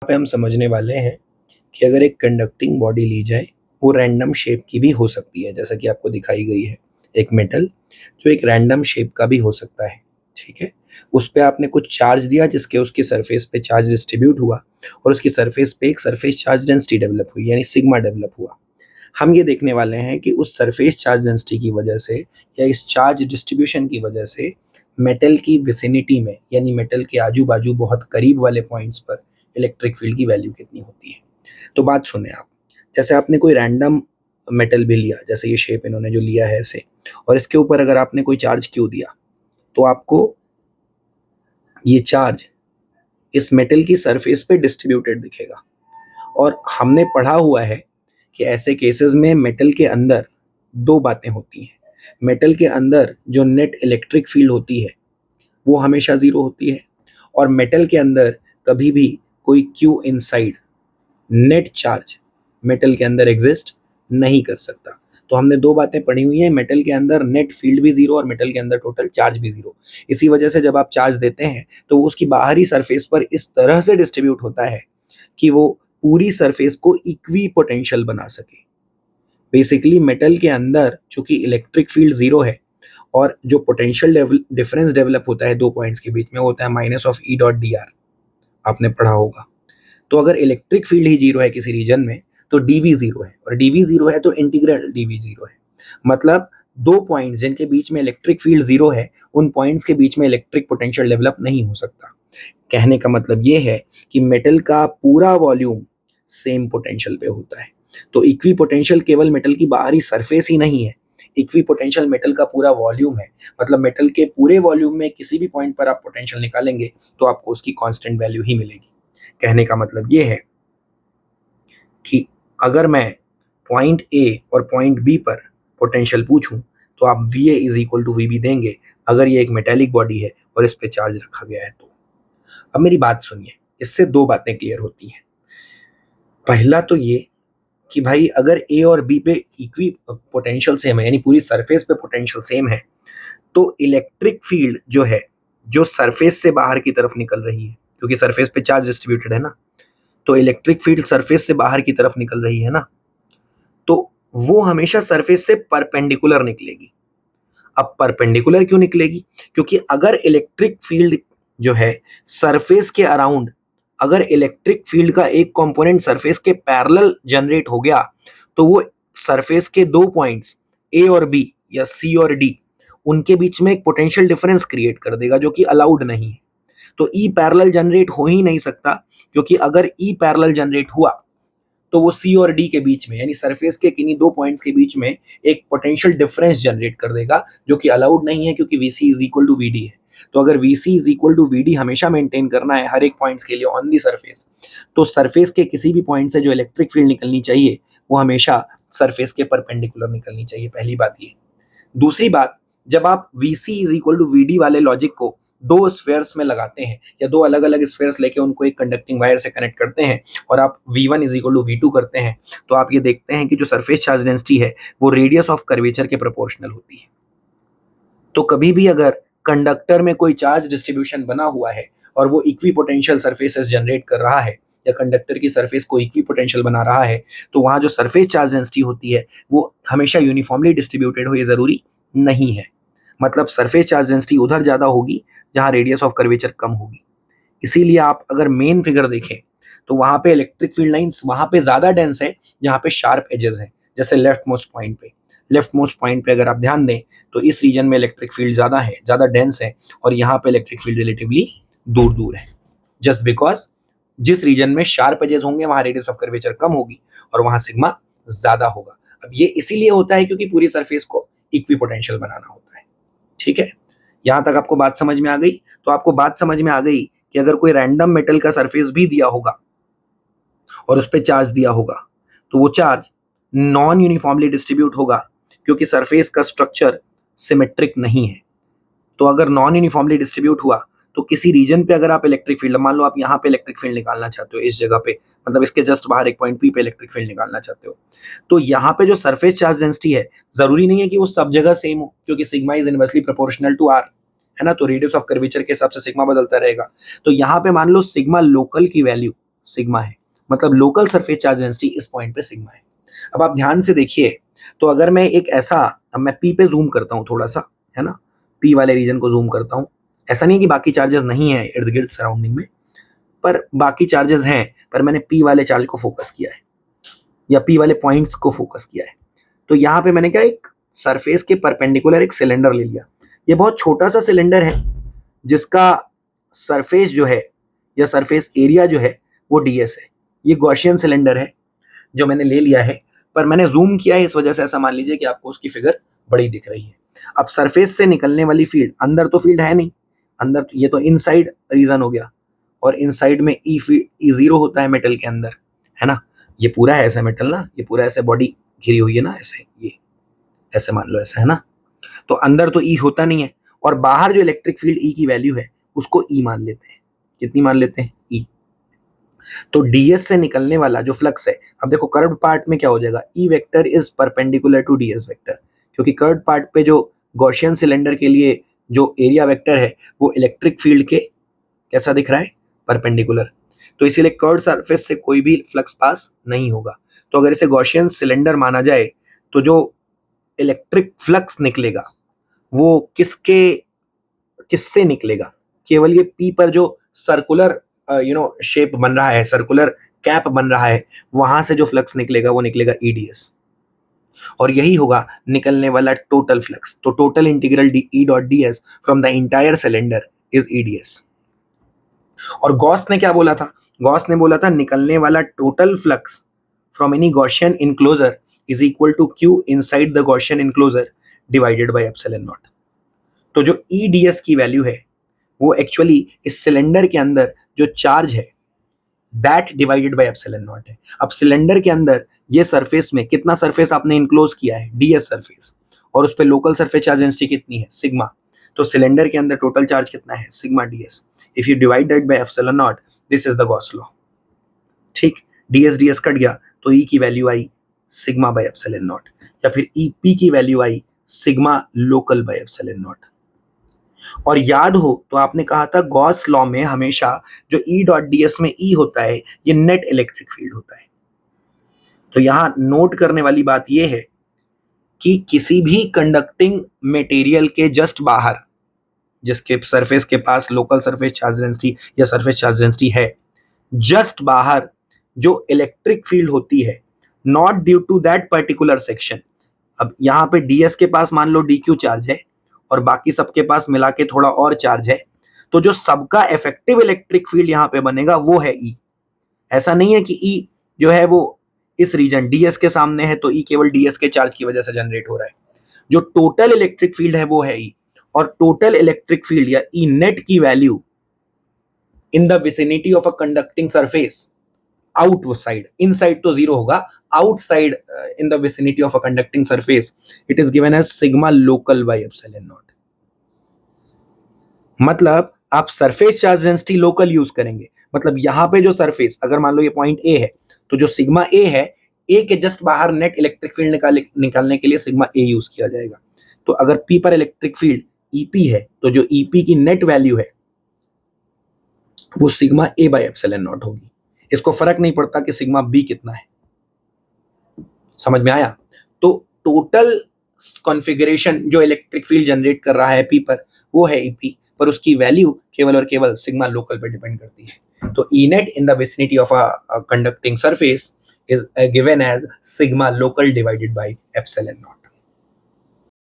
पे हम समझने वाले हैं कि अगर एक कंडक्टिंग बॉडी ली जाए, वो रैंडम शेप की भी हो सकती है, जैसा कि आपको दिखाई गई है एक मेटल जो एक रैंडम शेप का भी हो सकता है। ठीक है, उस पे आपने कुछ चार्ज दिया जिसके उसकी सरफेस पे चार्ज डिस्ट्रीब्यूट हुआ और उसकी सरफेस पे एक सरफेस चार्ज डेंसिटी डेवलप हुई, यानी सिग्मा डेवलप हुआ। हम ये देखने वाले हैं कि उस सरफेस चार्ज डेंसिटी की वजह से या इस चार्ज डिस्ट्रीब्यूशन की वजह से मेटल की विसिनिटी में, यानी मेटल के आजू बाजू बहुत करीब वाले पॉइंट्स पर इलेक्ट्रिक फील्ड की वैल्यू कितनी होती है। तो बात सुने आप, जैसे आपने कोई रैंडम मेटल भी लिया, जैसे ये शेप इन्होंने जो लिया है ऐसे, और इसके ऊपर अगर आपने कोई चार्ज क्यू दिया तो आपको ये चार्ज इस मेटल की सरफेस पे डिस्ट्रीब्यूटेड दिखेगा। और हमने पढ़ा हुआ है कि ऐसे केसेस में मेटल के अंदर दो बातें होती हैं। मेटल के अंदर जो नेट इलेक्ट्रिक फील्ड होती है वो हमेशा ज़ीरो होती है, और मेटल के अंदर कभी भी कोई Q inside net charge metal के अंदर एग्जिस्ट नहीं कर सकता। तो हमने दो बातें पढ़ी हुई हैं, मेटल के अंदर नेट फील्ड भी ज़ीरो और मेटल के अंदर टोटल चार्ज भी ज़ीरो। इसी वजह से जब आप चार्ज देते हैं तो उसकी बाहरी सरफेस पर इस तरह से डिस्ट्रीब्यूट होता है कि वो पूरी सरफेस को इक्वी पोटेंशियल बना सके। बेसिकली मेटल के अंदर चूंकि इलेक्ट्रिक फील्ड ज़ीरो है और जो पोटेंशियल डिफरेंस डेवलप होता है दो पॉइंट्स के बीच में, वो होता है minus of E dot D R, आपने पढ़ा होगा। तो अगर इलेक्ट्रिक फील्ड ही जीरो है किसी रीजन में तो डीवी जीरो है, और डीवी जीरो है तो इंटीग्रल डीवी जीरो है। मतलब दो पॉइंट्स जिनके बीच में इलेक्ट्रिक फील्ड जीरो है, उन पॉइंट्स के बीच में इलेक्ट्रिक पोटेंशियल डेवलप नहीं हो सकता। कहने का मतलब ये है कि मेटल का पूरा वॉल्यूम सेम पोटेंशियल पे होता है। तो इक्वी पोटेंशियल केवल मेटल की बाहरी सरफेस ही नहीं है, इक्वी पोटेंशियल मेटल का पूरा वॉल्यूम है। मतलब मेटल के पूरे वॉल्यूम में किसी भी पॉइंट पर आप पोटेंशियल निकालेंगे तो आपको उसकी कांस्टेंट वैल्यू ही मिलेगी। कहने का मतलब ये है कि अगर मैं पॉइंट ए और पॉइंट बी पर पोटेंशियल पूछूं तो आप V A is equal to V B देंगे, अगर ये एक मेटेलिक बॉडी है और इस पे चार्ज रखा गया है तो। अब मेरी बात सुनिए, इससे दो बातें क्लियर होती हैं। पहला तो ये कि भाई अगर ए और बी पे इक्वी पोटेंशियल सेम है, यानी पूरी सरफेस पे पोटेंशियल सेम है, तो इलेक्ट्रिक फील्ड जो है, जो सरफेस से बाहर की तरफ निकल रही है, क्योंकि सरफेस पे चार्ज डिस्ट्रीब्यूटेड है ना, तो इलेक्ट्रिक फील्ड सरफेस से बाहर की तरफ निकल रही है ना, तो वो हमेशा सरफेस से परपेंडिकुलर निकलेगी। अब परपेंडिकुलर क्यों निकलेगी? क्योंकि अगर इलेक्ट्रिक फील्ड जो है सरफेस के अराउंड, अगर इलेक्ट्रिक फील्ड का एक कंपोनेंट सरफेस के पैरेलल जनरेट हो गया तो वो सरफेस के दो पॉइंट्स ए और बी या सी और डी, उनके बीच में एक पोटेंशियल डिफरेंस क्रिएट कर देगा जो कि अलाउड नहीं है। तो ई पैरेलल जनरेट हो ही नहीं सकता, क्योंकि अगर ई पैरेलल जनरेट हुआ तो वो सी और डी के बीच में, यानी सरफेस के किन्हीं दो पॉइंट्स के बीच में एक पोटेंशियल डिफरेंस जनरेट कर देगा जो कि अलाउड नहीं है, क्योंकि V C is equal to V D है। तो अगर V C is equal to V D हमेशा मेंटेन करना है हर एक पॉइंट्स के लिए ऑन दी सरफेस, तो सरफेस के किसी भी पॉइंट से जो इलेक्ट्रिक फील्ड निकलनी चाहिए वो हमेशा सरफेस के परपेंडिकुलर निकलनी चाहिए। पहली बात ये। दूसरी बात, जब आप V C is equal to V D वाले लॉजिक को दो स्फेयर्स में लगाते हैं या दो अलग अलग स्फेयर्स लेके उनको एक कंडक्टिंग वायर से कनेक्ट करते हैं और आप V1 is equal to V2 करते हैं, तो आप ये देखते हैं कि जो सरफेस चार्ज डेंसिटी है वो रेडियस ऑफ कर्वेचर के प्रोपोर्शनल होती है। तो कभी भी अगर कंडक्टर में कोई चार्ज डिस्ट्रीब्यूशन बना हुआ है और वो इक्वी पोटेंशियल सरफेसेस जनरेट कर रहा है या कंडक्टर की सरफेस को इक्वी पोटेंशियल बना रहा है, तो वहाँ जो सरफेस चार्ज डेंसिटी होती है वो हमेशा यूनिफॉर्मली डिस्ट्रीब्यूटेड हो, ये ज़रूरी नहीं है। मतलब सरफेस चार्ज डेंसिटी उधर ज़्यादा होगी जहाँ रेडियस ऑफ कर्वेचर कम होगी। इसीलिए आप अगर मेन फिगर देखें तो वहाँ पे इलेक्ट्रिक फील्ड लाइंस वहाँ पे ज़्यादा डेंस है जहाँ पे शार्प एजेस हैं, जैसे लेफ्ट मोस्ट पॉइंट पे। लेफ्ट मोस्ट पॉइंट पे अगर आप ध्यान दें तो इस रीजन में इलेक्ट्रिक फील्ड ज़्यादा है, ज़्यादा डेंस है, और यहाँ पे इलेक्ट्रिक फील्ड रिलेटिवली दूर दूर है, जस्ट बिकॉज जिस रीजन में शार्प एजेस होंगे वहाँ रेडियस ऑफ कर्वेचर कम होगी और वहाँ सिग्मा ज़्यादा होगा। अब ये इसीलिए होता है क्योंकि पूरी सरफेस को इक्वी पोटेंशियल बनाना होता है। ठीक है, यहां तक आपको बात समझ में आ गई? तो आपको बात समझ में आ गई कि अगर कोई रैंडम मेटल का सरफेस भी दिया होगा और उस पर चार्ज दिया होगा तो वो चार्ज नॉन यूनिफॉर्मली डिस्ट्रीब्यूट होगा, क्योंकि सरफेस का स्ट्रक्चर सिमेट्रिक नहीं है। तो अगर नॉन यूनिफॉर्मली डिस्ट्रीब्यूट हुआ तो किसी रीजन पे अगर आप इलेक्ट्रिक फील्ड, मान लो आप यहाँ पे इलेक्ट्रिक फील्ड निकालना चाहते हो इस जगह पे, मतलब इसके जस्ट बाहर एक पॉइंट पी पे इलेक्ट्रिक फील्ड निकालना चाहते हो, तो यहाँ पे जो सरफेस चार्ज डेंसिटी है जरूरी नहीं है कि वो सब जगह सेम हो, क्योंकि sigma is inversely proportional to R, है ना। तो रेडियस ऑफ कर्वेचर के हिसाब से सिग्मा बदलता रहेगा। तो यहाँ पे मान लो सिग्मा लोकल की वैल्यू, सिग्मा है, मतलब लोकल सरफेस चार्ज डेंसिटी इस पॉइंट पे सिग्मा है। अब आप ध्यान से देखिए, तो अगर मैं एक ऐसा, अब मैं पी पे जूम करता हूँ थोड़ा सा, है ना, पी वाले रीजन को जूम करता हूँ। ऐसा नहीं है कि बाकी चार्जेस नहीं है इर्द गिर्द सराउंडिंग में, पर बाकी चार्जेस हैं, पर मैंने पी वाले चार्ज को फोकस किया है या पी वाले पॉइंट्स को फोकस किया है। तो यहाँ पे मैंने क्या, एक सरफेस के परपेंडिकुलर एक सिलेंडर ले लिया। ये बहुत छोटा सा सिलेंडर है जिसका सरफेस जो है या सरफेस एरिया जो है वो ds है। ये गॉसियन सिलेंडर है जो मैंने ले लिया है, पर मैंने जूम किया है इस वजह से ऐसा मान लीजिए कि आपको उसकी फिगर बड़ी दिख रही है। अब सरफेस से निकलने वाली फील्ड, अंदर तो फील्ड है नहीं, अंदर तो ये तो इनसाइड रीजन हो गया, और इनसाइड में ई जीरो होता है मेटल के अंदर, है ना। ये पूरा है ऐसा मेटल ना, ये पूरा ऐसे बॉडी घिरी हुई है ना, ऐसे ये ऐसे मान लो ऐसा, है ना। तो अंदर तो ई होता नहीं है, और बाहर जो इलेक्ट्रिक फील्ड ई की वैल्यू है उसको ई मान लेते हैं। कितनी मान लेते हैं? ई। तो ds से निकलने वाला जो फ्लक्स है, अब देखो कर्व्ड पार्ट में क्या हो जाएगा, E vector is perpendicular to ds vector, क्योंकि कर्व्ड पार्ट पे जो गॉसियन सिलेंडर के लिए जो एरिया वेक्टर है वो इलेक्ट्रिक फील्ड के कैसा दिख रहा है? परपेंडिकुलर। तो इसीलिए कर्व्ड सरफेस से कोई भी फ्लक्स पास नहीं होगा। तो अगर इसे गॉसियन सिलेंडर माना जाए तो जो इलेक्ट्रिक फ्लक्स निकलेगा वो किससे निकलेगा? केवल ये पी पर जो सर्कुलर शेप बन रहा है, सर्कुलर कैप बन रहा है, वहां से जो फ्लक्स निकलेगा वो निकलेगा ईडीएस, और यही होगा निकलने वाला टोटल फ्लक्स। तो total integral E dot D S from the entire cylinder is EDS. और गॉस ने क्या बोला था? गॉस ने बोला था निकलने वाला total flux from any Gaussian enclosure is equal to Q inside the Gaussian enclosure divided by epsilon naught. तो जो ईडीएस की वैल्यू है वो एक्चुअली इस सिलेंडर के अंदर जो चार्ज है that divided by epsilon not है। अब सिलेंडर के अंदर ये सरफेस में कितना सरफेस आपने इनक्लोज किया है? डीएस सरफेस, और उस पर लोकल सरफेस चार्ज डेंसिटी कितनी है? सिग्मा। तो सिलेंडर के अंदर टोटल चार्ज कितना है? Sigma DS. If you divide that bye epsilon not, this is the Gauss law. ठीक, डीएस कट गया तो ई की value I sigma bye epsilon not, या फिर ई पी की value I sigma local bye epsilon not. और याद हो तो आपने कहा था गॉस लॉ में हमेशा जो ई डॉट डीएस में ई होता है ये नेट इलेक्ट्रिक फील्ड होता है। तो यहां नोट करने वाली बात यह है कि किसी भी कंडक्टिंग मटेरियल के जस्ट बाहर, जिसके सरफेस के पास लोकल सरफेस चार्ज डेंसिटी या सरफेस चार्ज डेंसिटी है, जस्ट बाहर जो इलेक्ट्रिक फील्ड होती है not due to that particular section. अब यहां पे डीएस के पास मान लो डीक्यू चार्ज है और बाकी सबके पास मिला के थोड़ा और चार्ज है, तो जो सबका इफेक्टिव इलेक्ट्रिक फील्ड यहां पे बनेगा वो है ई। ऐसा नहीं है कि ई जो है वो इस रीजन डीएस के सामने है तो ई केवल डीएस के चार्ज की वजह से जनरेट हो रहा है। जो टोटल इलेक्ट्रिक फील्ड है वो है ई, और टोटल इलेक्ट्रिक फील्ड या ई नेट की value in the vicinity of a conducting surface outside, inside तो जीरो होगा, outside in the vicinity of a conducting surface, it is given as sigma local by epsilon naught। मतलब आप surface charge density local use करेंगे, मतलब यहां पे जो surface, अगर मान लो ये पॉइंट ए है तो जो सिग्मा ए है, ए के जस्ट बाहर नेट इलेक्ट्रिक फील्ड निकालने के लिए सिग्मा ए यूज किया जाएगा। तो अगर पी पर इलेक्ट्रिक फील्ड ईपी है तो जो ईपी की नेट वैल्यू है वो sigma A bye epsilon not होगी। इसको फर्क नहीं पड़ता कि सिग्मा बी कितना है। समझ में आया? तो टोटल कॉन्फ़िगरेशन जो इलेक्ट्रिक फील्ड जनरेट कर रहा है पी पर वो है ईपी, पर उसकी वैल्यू केवल और केवल सिग्मा लोकल पे डिपेंड करती है। तो E net in the vicinity of a conducting surface is given as sigma local divided by epsilon not.